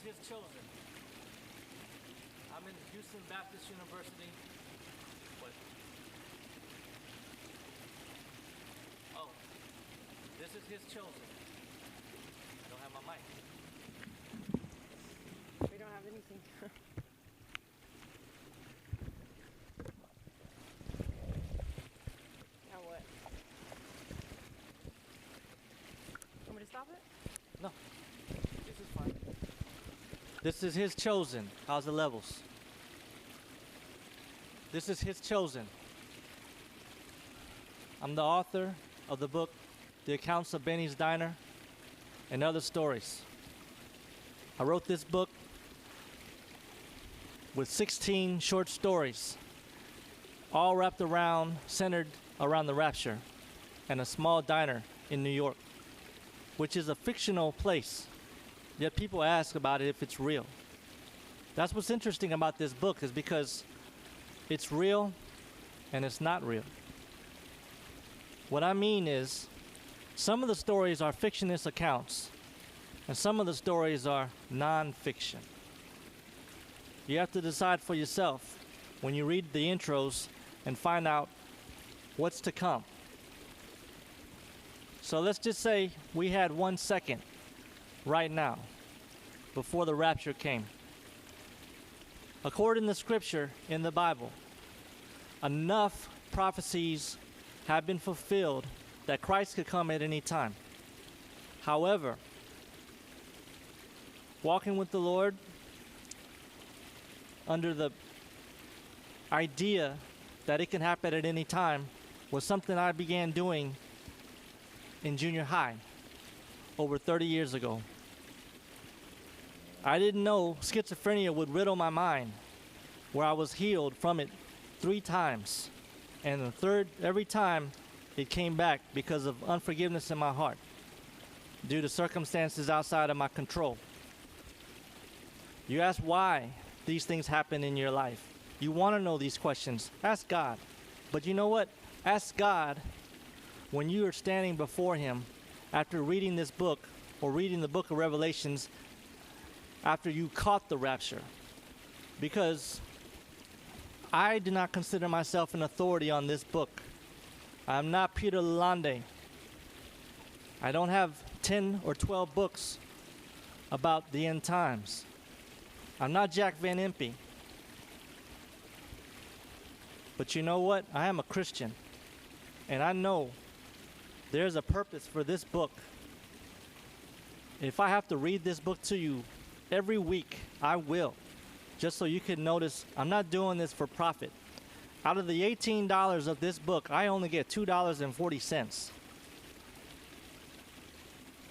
His Chosen. I'm in Houston Baptist University. What? Oh, this is His Chosen. I don't have my mic. We don't have anything. Now what? Want me to stop it? No, this is fine. This is His Chosen. How's the levels? This is His Chosen. I'm the author of the book, The Accounts of Benny's Diner and Other Stories. I wrote this book with 16 short stories, all wrapped around, centered around the rapture and a small diner in New York, which is a fictional place, yet people ask about it if it's real. That's what's interesting about this book, is because it's real and it's not real. What I mean is, some of the stories are fictionist accounts, and some of the stories are non-fiction. You have to decide for yourself when you read the intros and find out what's to come. So let's just say we had 1 second right now before the rapture came. According to Scripture in the Bible, enough prophecies have been fulfilled that Christ could come at any time. However, walking with the Lord under the idea that it can happen at any time was something I began doing in junior high over 30 years ago. I didn't know schizophrenia would riddle my mind, where I was healed from it 3 times. And the third, every time, it came back because of unforgiveness in my heart due to circumstances outside of my control. You ask why these things happen in your life. You want to know these questions. Ask God. But you know what? Ask God when you are standing before Him after reading this book or reading the book of Revelations after you caught the rapture. Because I do not consider myself an authority on this book. I'm not Peter Lalonde. I don't have 10 or 12 books about the end times. I'm not Jack Van Impe. But you know what? I am a Christian. And I know there's a purpose for this book. If I have to read this book to you every week, I will. Just so you can notice, I'm not doing this for profit. Out of the $18 of this book, I only get $2.40.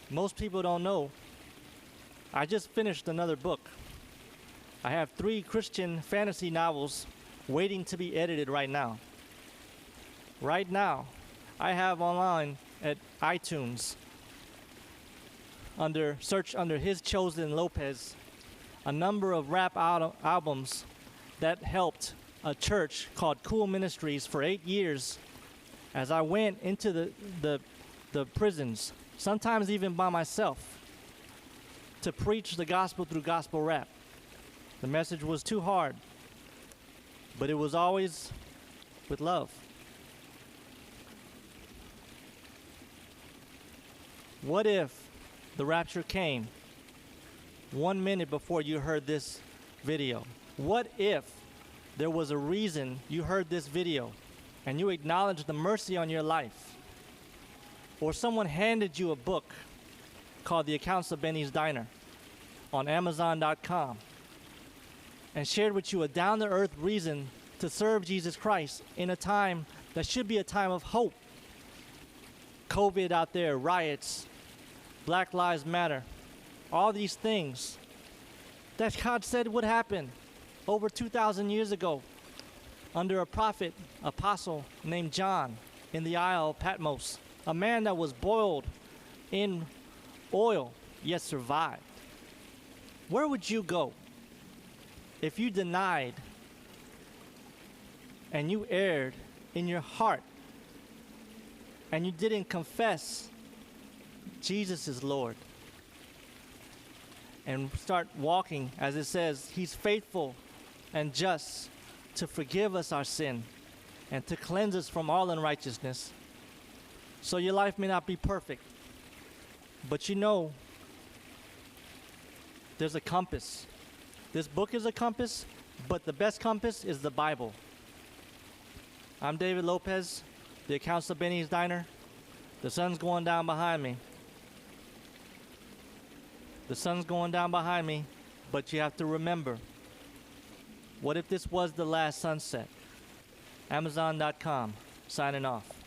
Most people don't know, I just finished another book. I have 3 Christian fantasy novels waiting to be edited right now. Right now, I have online at iTunes, search under His Chosen Lopez, a number of rap albums that helped a church called Cool Ministries for 8 years as I went into the prisons, sometimes even by myself, to preach the gospel through gospel rap. The message was too hard, but it was always with love. What if the rapture came 1 minute before you heard this video? What if there was a reason you heard this video and you acknowledged the mercy on your life? Or someone handed you a book called The Accounts of Benny's Diner on Amazon.com and shared with you a down-to-earth reason to serve Jesus Christ in a time that should be a time of hope. COVID out there, riots, Black Lives Matter, all these things that God said would happen over 2,000 years ago under a prophet, apostle named John in the Isle of Patmos, a man that was boiled in oil yet survived. Where would you go if you denied and you erred in your heart and you didn't confess Jesus is Lord? and start walking, as it says, He's faithful and just to forgive us our sin and to cleanse us from all unrighteousness. So your life may not be perfect, but you know there's a compass. This book is a compass, but the best compass is the Bible. I'm David Lopez, the accounts of Benny's Diner. The sun's going down behind me. The sun's going down behind me, but you have to remember, what if this was the last sunset? Amazon.com, signing off.